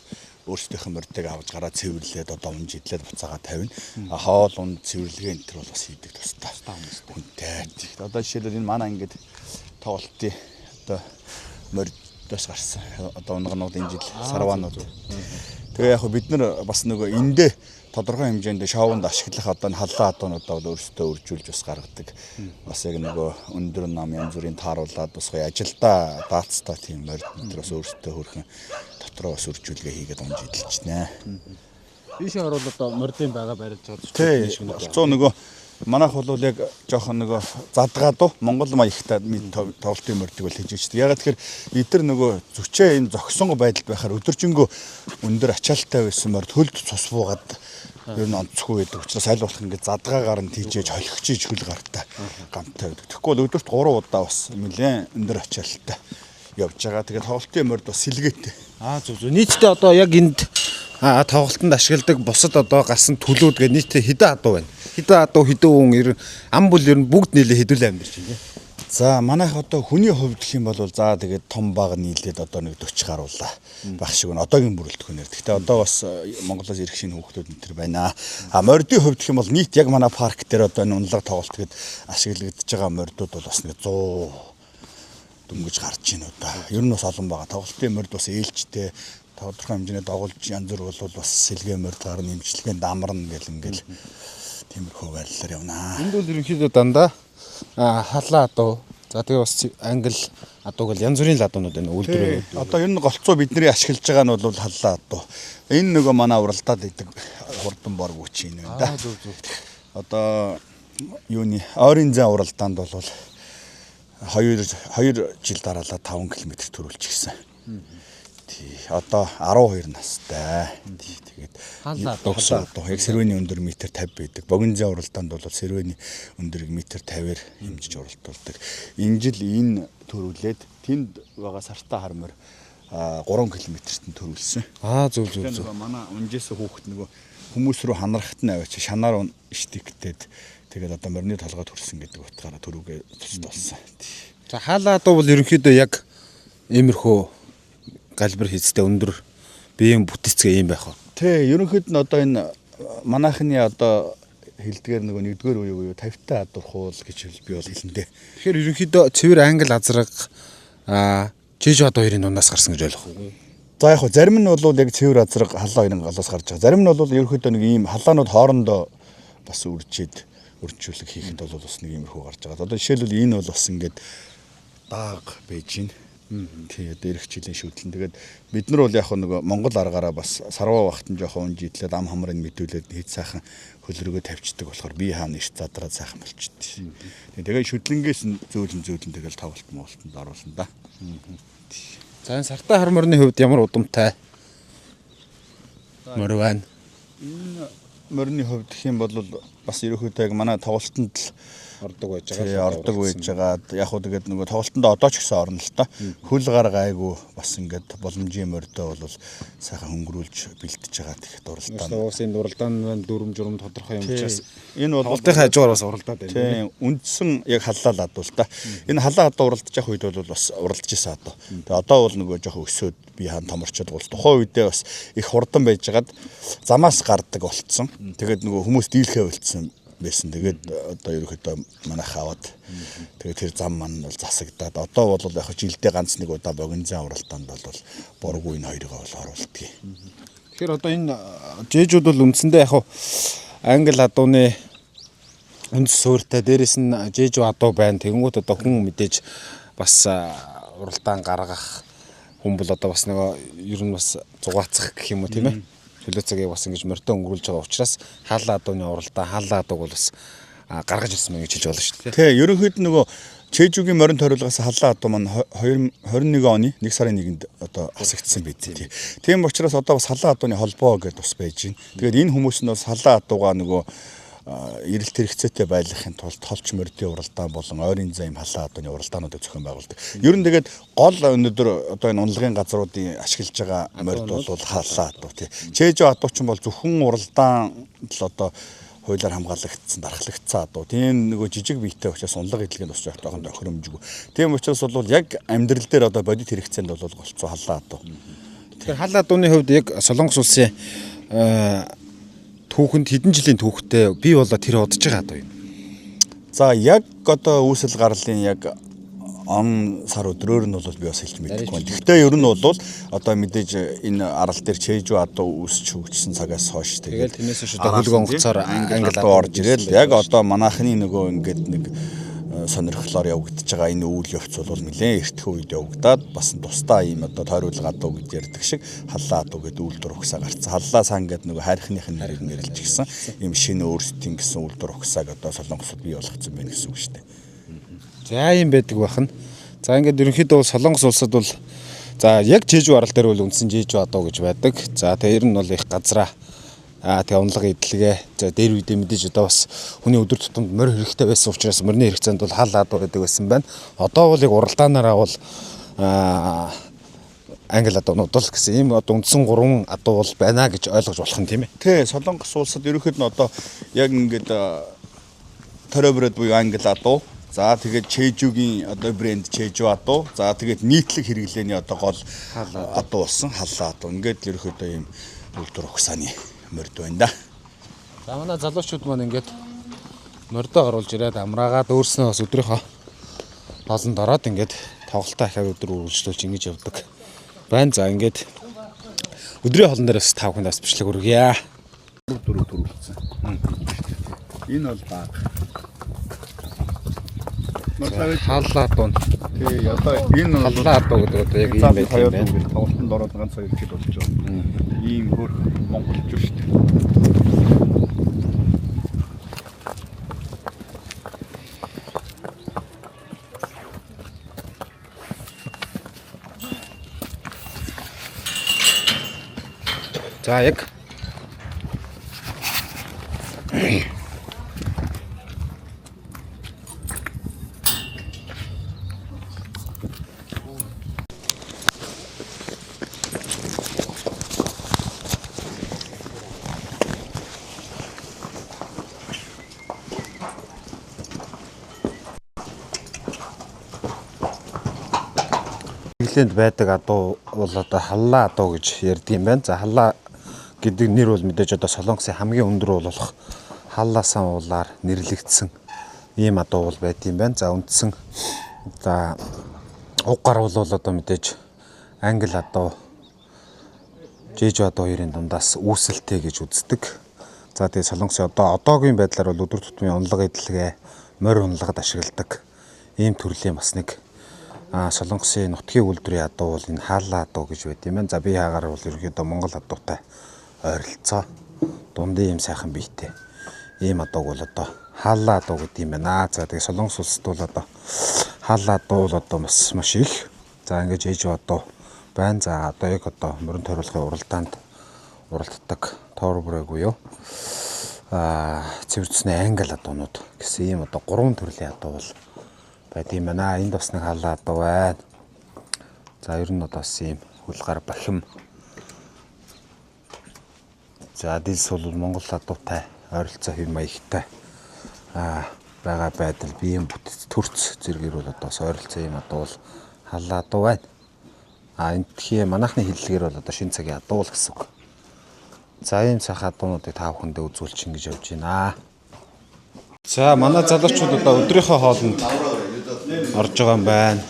өөрсдийнхөө мордыг авч гараа цэвэрлээд одоо унж идлээд буцаага тавина. Хоол унд цэвэрлэгээ энэ төр бол бас хийдэг тусдаа хүнтэй. Одоо жишээлбэл энэ манай ингээд тоглолтын одоо мордоос гарсан одоо унганууд энэ жил сарваанууд. Тэгээ яг бид нар бас нөгөө эндээ тодорхой хэмжээнд шоунд ашиглах одоо халлаа одоонуудаа өөрсдөө үржүүлж бас гаргадаг. Бас яг нөгөө өндөр нам янз бүрийн тааруулаад бас гоё ажилдаа даацтай тийм морд энэ бас өөрсдөө хөрхэн дотроо бас үржүүлгээ хийгээд унж идэлж байна. Ийшээ орвол одоо мордын байгаа барилж байгаа. Тийм. Олцоо нөгөө манайх бол яг жоохон нөгөө задгаадуу Монгол маягтай тоглолтын мордыг бол хийж өгчтэй. Ягаад тэгэхээр эдгээр нөгөө зүчээ энэ зогсонго байдалд байхаар өдөржингөө өндөр ачаалттай байсан морд хөлд цус буугаад ер нь онцгүй байдаг. Учраас аль болох ингээд задгаагаар нь тийжээж холигчиж хөл гартаа гамтай байдаг. Тэгэхгүй бол өдөрт 3 удаа бас нэлээд өндөр ачаалттай явж байгаа. Тэгээд тоглолтын морд бас сэлгээтэй. Зөв. Нийтдээ одоо яг энд тоглолтод ашигладаг бусад одоо гарсан төлөөд гэдэг нийтдээ хэдэн адуу байна. Хэдэн адуу хэдэн хүн ер нь ам бол ер нь бүгд нийлээ хэдүүлээ амьдэрч байна. За манайх одоо хүний хувьд гэх юм бол за тэгээд том баг нийлээд одоо нэг 40 гаруулаа байх шиг байна. Одоогийн бүрэлдэхүүнээр. Гэхдээ одоо бас Монголоос ирэх шинэ хүүхдүүд энэ төр байна. Мордын хувьд гэх юм бол нийт яг манай парк дээр одоо энэ унлаг тоглолт гээд ашиглагдж байгаа мордууд бол бас нэг 100 дөнгөж гарч ийн удаа. Ер нь бас олон байгаа. Тоглолтын морд бас ээлжтэй тодорхой хэмжээний дагуулж янз бүр бол бас сэлгээ морд гарна, нэмжлэгэнд амарна гэл ингээл тиймэрхүү байдлаар явнаа. Энд бол ерөнхийдөө дандаа халаа адуу. За тэгээ бас англи адуу гэл янз бүрийн ладуунууд байна үйлдвэр. Одоо ер нь голцоо бидний ашиглаж байгаа нь бол халаа адуу. Энэ нөгөө манай уралдаад идэг хурдан борг үуч юм байна да. Одоо юуны ойрын зай уралдаанд бол 2 жил дараалал 5 км төрүүлж гисэн. Тий. Одоо 12 настай. Тэгээд халаа одоо яг сэрвэний өндөр метр 50 байдаг. Богино зай уралдаанд бол сэрвэний өндөр метр 50-аар хэмжиж уралдуулдаг. Энэ жил энэ төрүүлээд тэнд байгаа сартаа хармаар 3 км-т төрүүлсэн. Зөв. Нөгөө манай унжээс хүүхэд нөгөө хүмүүс рүү ханарахт нь аваач шанаар штиктэд тэгээд одоо морины толгой төрсөн гэдэг утгаараа төрүүгээ тусдалсан. За хаалаа адуу бол ерөнхийдөө яг иймэрхүү галбар хийцтэй өндөр биеийн бүтцгээ юм байх уу? Тий, ерөнхийд нь одоо энэ манайхны одоо хэлдгээр нөгөө 1-р үе буюу 50-та адуур хуул гэж би бол хэлэндээ. Тэгэхээр ерөнхийдөө цэвэр англи азраг жиж одоо хоёрын дундаас гарсан гэж ойлгох уу? За яг хөө зарим нь бол яг цэвэр азраг халаа хоёрын галаас гарч байгаа. Зарим нь бол ерөнхийдөө нэг ийм халаанууд хоорондоо бас өрчүүлэг хийхэд бол бас нэг иймэрхүү гарч байгаа. Одоо жишээлбэл энэ бол бас ингээд дааг байж гин. Тэгээ дээрх жилийн шүтлэн. Тэгээд бид нар бол яг нөгөө Монгол аргаараа бас сарваа багтан жоохон унжидлээд ам хамрыг мэдүүлээд хэд сайхан хөлрөгөө тавьчихдаг болохоор би хаана ирт задраа сайхан болчихдээ. Тэгээд шүтлэнгээс зөөлөн тэгэл тоглолт моолтонд оруулсан да. За энэ сартаа хар морины хувьд ямар удамтай мөр байна? Энэ морины хувьд гэх юм бол бас ерөөхдөө яг манай тоглолтод л ордог байж байгаа. Яг хөө тэгээд нөгөө тоглолтонд одоо ч гэсэн орно л та. Хөл гар гайгүй бас ингээд боломжийн морьдоо бол сайхан хөнгөрүүлж бэлтэж байгаа тэгэхэд уралдаан. Уусны уралдаан дүрм журм тодорхой юм учраас энэ бол тоглолтын хажуугаар бас уралдаад байна. Тийм, үндсэн яг халаа адуул та. Энэ халаа адуу уралдаж явах үед бол бас уралдаж исэн адуу. Тэгээд одоо бол нөгөө жоохон өсөөд би хаан томорчод бол тухайн үедээ бас их хурдан байжгаад замаас гардаг болцсон. Тэгээд нөгөө хүмүүс дийлхээ болцсон байсан. Тэгээд одоо ерөөхдөө манайх аваад тэгээд тэр зам маань бол засагдаад одоо бол яг жилдээ ганц нэг удаа богино зай уралдаанд бол боргүй энэ хоёрыг бол оруулдаг. Тэгэхээр одоо энэ жээжүүд бол үндсэндээ яг англи адууны үндэс суурьтай дээрэс нь жээжүү адуу байна. Тэгэнгүүт одоо хүн мэдээж бас уралдаан гаргах хүн бол одоо бас нэг ер нь бас зугаацах гэх юм уу тийм ээ. Төлөө цагийг бас ингэж морьтой өнгөрүүлж байгаа учраас хаалаа адууны уралдаан хаалаа адууг бол бас гаргаж ирсэн мэн гэж хэлж болно шүү дээ. Тий, ерөнхийд нөгөө Чэжүүгийн морин тойруулгаас халаа адуу маань 2021 оны 1 сарын 1-нд одоо хасагдсан байд. Тийм учраас одоо бас халаа адууны холбоо гэдээ бас байж байна. Тэгээд энэ хүмүүс нь бас халаа адуугаа нөгөө эрэлт хэрэгцээтэй байлгахын тулд толч морьдын уралдаан болон ойрын зам халаа адууны уралдаануудыг зохион байгуулдаг. Ер нь тэгээд гол өнөөдөр одоо энэ унлагын газруудын ашиглаж байгаа морьд бол халаа адуу тий. Чэжүү адуучин бол зөвхөн уралдаан л одоо хуулиар хамгаалагдсан, дархлагдсан адуу. Тийм нөгөө жижиг биетэй учраас унлаг эдлэгэнд бас жоохон тохиромжгүй. Тийм учраас бол яг амьдрал дээр одоо бодит хэрэгцээнд бол голцоо халаа адуу. Тэгэхээр халаа адууны хувьд яг Солонгос улсын түүхэнд хэдэн жилийн түүхтэй бий болоо тэр удаж байгаа адуу юм. За яг одоо үүсэл гарлын яг он сар өдрөөр нь бол би бас хэлж мэдэхгүй байна. Гэхдээ ер нь бол одоо мэдээж энэ арал дээр чэжүү адуу үүсч хөгжсөн цагаас хойш тэгээд тэрнээс хойш одоо хөлгөө онгоцоор англи адуу орж ирэл яг одоо манайхны нөгөө ингээд нэг сонирхлоор явагдаж байгаа энэ үйл явц бол нэлээд эртхэн үед явагдаад бас тусдаа ийм одоо тойруулга адуу гэж ярьдаг шиг халаа адуу гэдэг үйлдвэр ухсаа гарцсан. Халаа сан гэдэг нөгөө хайрхных нэрийг нэрлэж гисэн ийм шинэ өөрсдийн гэсэн үйлдвэр ухсааг одоо Солонгосод бий болгоцсон байна гэсэн үг шүү дээ. За ийм байдаг бахан. За ингээд ерөнхийдөө бол Солонгос улсад бол за яг Чэжүү арал дээр бол үндсэн Чэжүү адуу гэж байдаг. За тэр нь бол их газраа тэгээ унлага эдлэгээ за дээр үедээ мэдээж одоо бас хүний өдөр тутамд морь хэрэгтэй байсан учраас морины хэрэгцээнд бол халаа адуу гэдэг байсан байна. Одоо бол яг уралдаанаараа бол англи адуунууд бол гэсэн ийм одоо үндсэн 3 адуу бол байна гэж ойлгож болох юм тийм ээ. Тий, Солонгос улсад ерөнхийд нь одоо яг ингээд тороброд буюу англи адуу. За тэгээд Чэжүүгийн одоо брэнд Чэжүү адуу. За тэгээд нийтлэг хэрэглээний одоо гол адуу болсон халаа адуу. Ингээд ерөнхийдөө ийм үйлдвэр ухсааны морьд байна да. За манай залуучууд маань ингээд морьдоо оруулж ирээд амраагаад өөрснөө бас өдрийнхөө хоолнд ороод ингээд тоглолтоо ахаад өдөр үргэлжлүүлж ингэж явдаг. Байна. За ингээд өдрийн хоолн дээрээс 5 хүндээс бичлэг өргөе. 4 төрүүлсэн. Энэ бол баг. Халлаа дуун. Тий, одоо энэ халлаа дуу гэдэг одоо яг ийм байх юм байна. Тоглолтод ороод ганц хоёр жил болж байгаа. Ийм хөр монголч шүү дээ. За яг Тэглээнд байдаг адуу бол одоо халлаа адуу гэж ярьдаг юм байна. За халлаа гэдэг нэр бол мэдээж одоо Солонгосын хамгийн өндөр болох халлаасан уулаар нэрлэгдсэн ийм адуу бол байт юм байна. За үндсэн за уг гар бол одоо мэдээж англи адуу жижиг адуу хоёрын дундаас үүсэлтэй гэж үздэг. За тэгээ Солонгосын одоогийн байдлаар бол өдөр тутмын унлага эдлэгээ морь унлагад ашигладаг ийм төрлийн бас нэг Солонгосын нутгийн үйлдвэрийн адуу бол энэ хаалла адуу гэж байт юм байна. За би хаагаар бол ерөнхийдөө Монгол адуутай ойролцоо дундын юм сайхан биетэй. Ийм адууг бол одоо хаалла адуу гэдэг юм байна. За тэгээ Солонгос улсад бол одоо хаалла адуу бол одоо маш их. За ингэж ээж адуу байна. За одоо яг одоо мөрөн тойруулгын уралдаанд уралддаг тоор бүрэг буюу цэвэрцсний англи адуунууд гэсэн ийм одоо 3 төрлийн адуу бол байт юм байна. Энд бас нэг хаалла адуу байна. За ер нь одоо бас ийм хулгар бахим. За дилс бол Монгол адуутай ойролцоо хэв маягтай байгаа байдал биеийн бүтэц төрц зэргээр бол одоо ойролцоо ийм адуу бол хаалла адуу байна. Эндхийн манайхны хэллэгээр бол одоо шинэ цагийн адуу л гэсэн үг. За ийм сайхан адуунуудыг та бүхэндээ үзүүлчих ингэж явж байна. За манай залуучууд одоо өдрийнхөө хоолнд орж байгаа юм байна.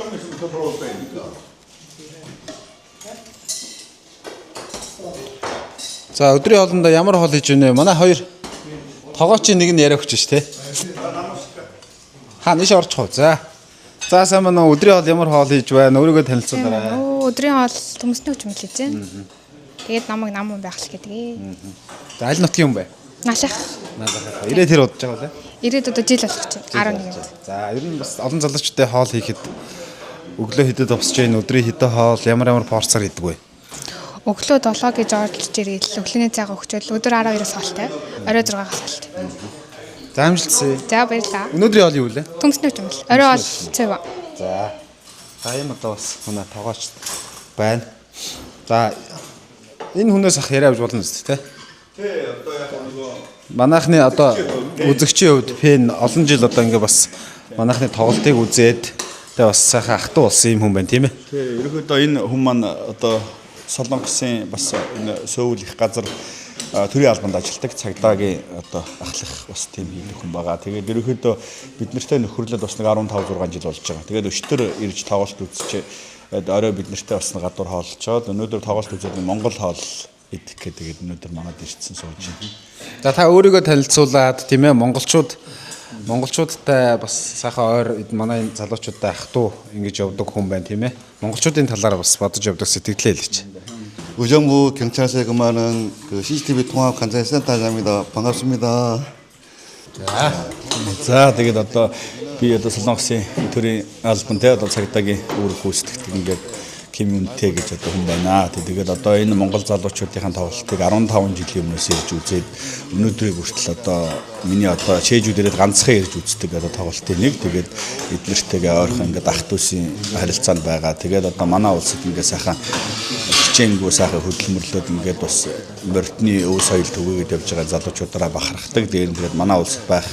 За өдрийн хоолнд ямар хоол хийж байна вэ? Манай хоёр тогоочийн нэг нь яриа өгч ш тэ. Хаана иш орчих уу? За сайн манай өдрийн хоол ямар хоол хийж байна? Өөрийгөө танилцуулаарай. Өдрийн хоол төмөсний хүчмэл хийж байна. Тэгээд намайг нам байх л гэдэг. За аль нутгийн юм бэ? Наашаах. Ирээд тэр удаж байгаа лээ. Ирээд одоо жил болох чинь 11-нд. За ер нь бас олон залуучуудтай хоол хийхэд өглөө хэдэд овсож байна. Өдрийн хэдэн хоол ямар порцаар хийдэг вэ? Өглөө 7 гэж орж ирээд өглөөний цагаа өгчөөл өдөр 12-оос хоолтой. Орой 6-аас хоолтой. За амжилтсэ. За баярлалаа. Өнөөдрийн хоол юу вэ? Төмсний хүчмэл. Орой хоол цэв. За ийм одоо бас манай тогооч байна. За энэ хүнээс ах яриа авч болно үст тэ. Тий одоо яг нөгөө манайхны одоо үзэгчийн хувьд фэн олон жил одоо ингээ бас манайхны тоглолтыг үзээд тэгээ бас сайхан ахтуу болсон юм хүн байна тийм ээ. Тий ерөнхийдөө энэ хүн маань одоо Солонгосын бас энэ Сөүл их газар төрийн албанд ажилладаг цагдаагийн одоо ахлах бас тийм хийх хүн байгаа. Тэгээд ерөнхийдөө бид нартай нөхөрлөд бас нэг 15-6 жил болж байгаа. Тэгээд өчтөр ирж тоглолт үзчих орой бид нартай бас нэг гадуур хооллцоод өнөөдөр тоглолт үзээд Монгол хоол идэх гэдэг өнөөдөр манад ирсэн сууж байна. За та өөрийгөө танилцуулаад тийм ээ монголчуудтай бас сайхан ойр манай залуучуудтай ахтуу ингэж явдаг хүн байна тийм ээ. Монголчуудын талаар бас бодож явдаг сэтгэлээ хэлээч. 의정부 경찰서에 근무하는 그 CCTV 통합 관찰센터장입니다. 반갑습니다. За тэгээд одоо би одоо Солонгосын төрийн албантай одоо цагдаагийн үүрэг гүйцэтгэдэг ингээд комьюнити гэж одоо хүн байна. Тэгээд одоо энэ Монгол залуучуудын тоглолтыг 15 жилийн өмнөөс ирж үзээд өнөөдрийг хүртэл одоо миний одоо чэйжүүдээр ганцхан ирж үздэг одоо тоглолтын нэг. Тэгээд эднэртэйгээ ойрхон ингээд ах トゥ усын харилцаанд байгаа. Тэгээд одоо манай улсад ингээд сайхан хичээнгүү сайхан хөдөлмөрлөд ингээд бас морьтны өв соёл төгөөд явж байгаа залуучуудаараа бахархдаг. Тэгээд манай улсад байх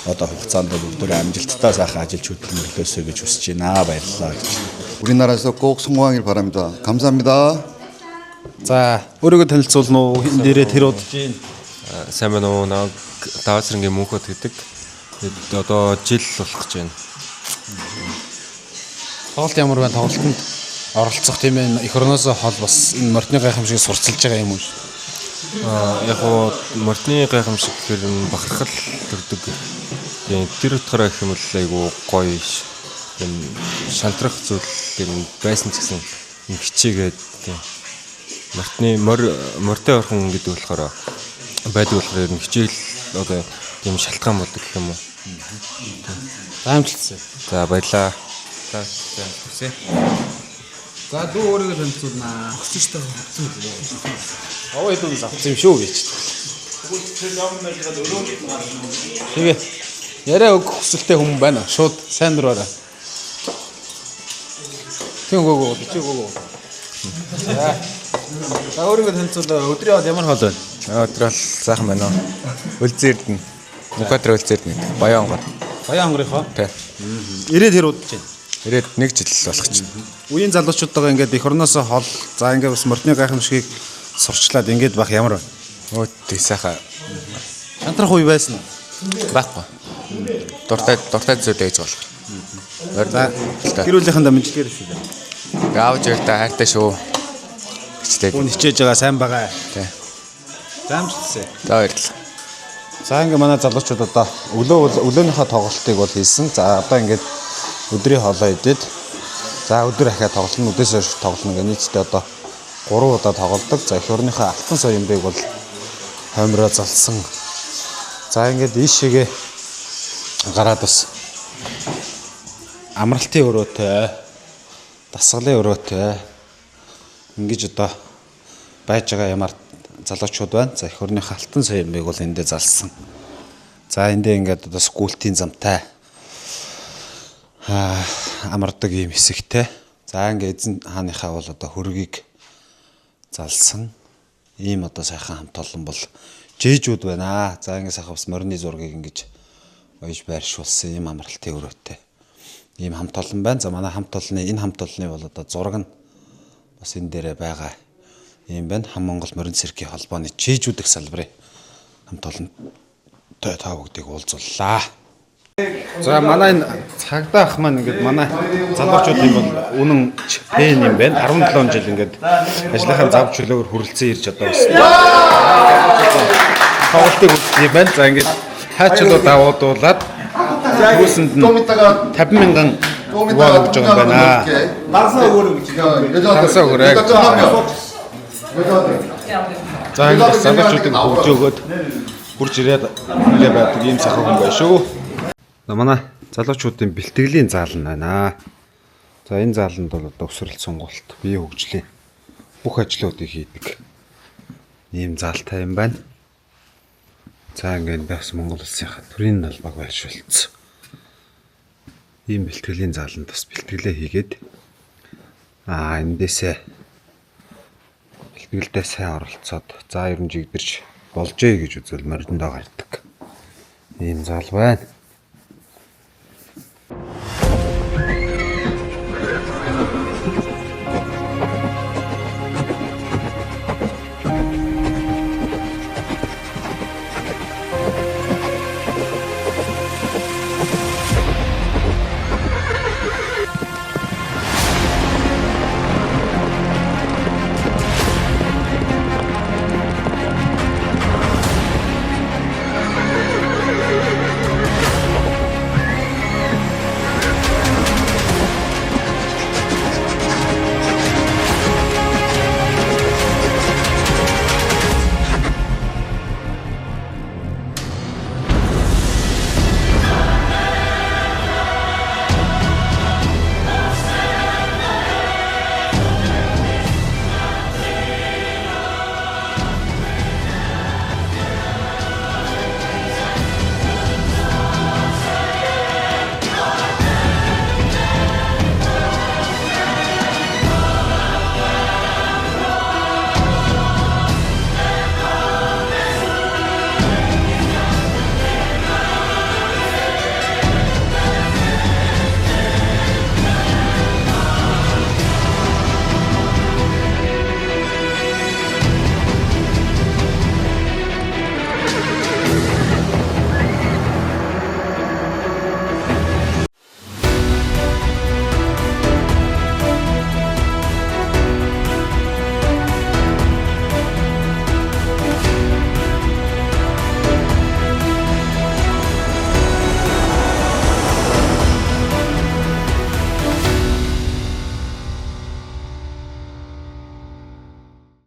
одоо хугацаанд бүгдөө амжилттай сайхан ажиллаж хөдөлмөрлөөсэй гэж хүсэж байна. Баярлалаа гэж. 우리나라에서 꼭 성공하길 바랍니다. 감사합니다. За өөрийгөө танилцуулна уу? Хин дээрээ тэр удаж байна. Сайн байна уу? Наа Даваасрангийн мөнхөд гэдэг. Одоо жил болох гэж байна. Тоглолт ямар байна? Тоглолтод оролцох тийм ээ эх орноос хол бас энэ мордны гайхамшиг сурцалж байгаа юм уу? Яг гоо мордны гайхамшиг гэхээр бахархал төрдөг. Тийм тэр утгаараа гэх юм бол айгу гоё тийм шантрах зүйл тийм байсан ч гэсэн хичээгээд тийм мордын орхон гэдэг болохоор байдаг болохоор ер нь хичээл одоо тийм шалтгаан болдог гэх юм уу. Таамаглалцсан. За баярлаа. За хүсье. За дүү өөрийгөө танилцуулнаа. Хүсэж таа. Аваа дүүс авсан юм шүү гэж. Тэгээ. Яриа өгөх хүсэлтэй хүмүүс байна. Шууд сайн дураараа. Тийм гоо бичиг гоо. За өөрийгөө танилцуулаа. Өдрийн хол ямар хол байна? Өдөр бол сайхан байна уу? Үлзээрдэн. Мукатр үлзээрдэн. Баян онгор. Баян онгорынхоо? Тий. Ирээд хэр удаж байна? Ирээд 1 жил болох чинь. Үеийн залуучуудаа ингээд эх орноос хол за ингээд бас мордны гайхамшигыг сурчлаад ингээд байх ямар байна? Өө тий сайхан. Шантрах үе байсан уу? Байхгүй. Дуртай зүйлээ хийж болох. За гэр бүлийнхэн дамжлагэр шүү дээ. Аавч өртөө хайртай шүү. Хичээд. Үн хичээж байгаа сайн байгаа. Тий. Заамжлцээ. За баярлалаа. За ингээд манай залуучууд одоо өглөөнийхөө тоглолтыг бол хийсэн. За одоо ингээд өдрийн хоолоо идээд за өдөр ахаа тоглоно, өдөөс хойш тоглоно гэх нийтдээ одоо 3 удаа тоглолдог. За эх орныхоо алтан соёмбыг бол хоймроо залсан. За ингээд ийшээгээ гараад бас амралтын өрөөтэй, дасгалын өрөөтэй ингэж одоо байж байгаа ямар залуучууд байна. За эх орныхоо алтан соёмбыг бол эндээ залсан. За эндээ ингээд одоо скултийн замтай амардаг юм хэсэгтэй. За ингээд эзэн хааныхаа бол одоо хөргийг залсан. Ийм одоо сайхан хамт олон бол жээжүүд байна. За ингээд сайхан бас морины зургийг ингэж ойж байршуулсан ийм амралтын өрөөтэй. Ийм хамт олон байна. За манай хамт олонны энэ хамт олонны бол одоо зураг нь бас энэ дээрээ байгаа юм байна. Хам Монгол морин циркийн холбооны жээжүүдэх салбарын хамт олонтой та бүгдийг уулзууллаа. За манай энэ цагдаа ах маань ингээд манай залуучуудын бол үнэн пен юм байна. 17 жил ингээд ажлынхаа зав чөлөөгөр хүрэлцэн ирж одоо бас тоглолтыг үзсэн юм байна. За ингээд хаачлуу давуудуулаад түүсэнд нь 50,000 вон өгж байгаа юм байна. Дансаа өгөрөө гэж. Дансаа өгөрөө. За ингээд залуучуудыг хөгж өгөөд хурж ирээд нэлээ байдаг ийм сайхан хүн байна шүү. Манай залуучуудын бэлтгэлийн заал нь байна. За энэ зааланд бол одоо өсвөрл сонголт, бие хөгжлийн бүх ажлуудыг хийдэг ийм заалтай юм байна. За ингээд бас Монгол улсынхаа төрийн албаг байршуулсан. Ийм бэлтгэлийн зааланд бас бэлтгэлээ хийгээд эндээсээ бэлтгэлдээ сайн оролцоод за ер нь жигдэрч болжээ гэж үзвэл мордондоо гардаг. Ийм заал байна.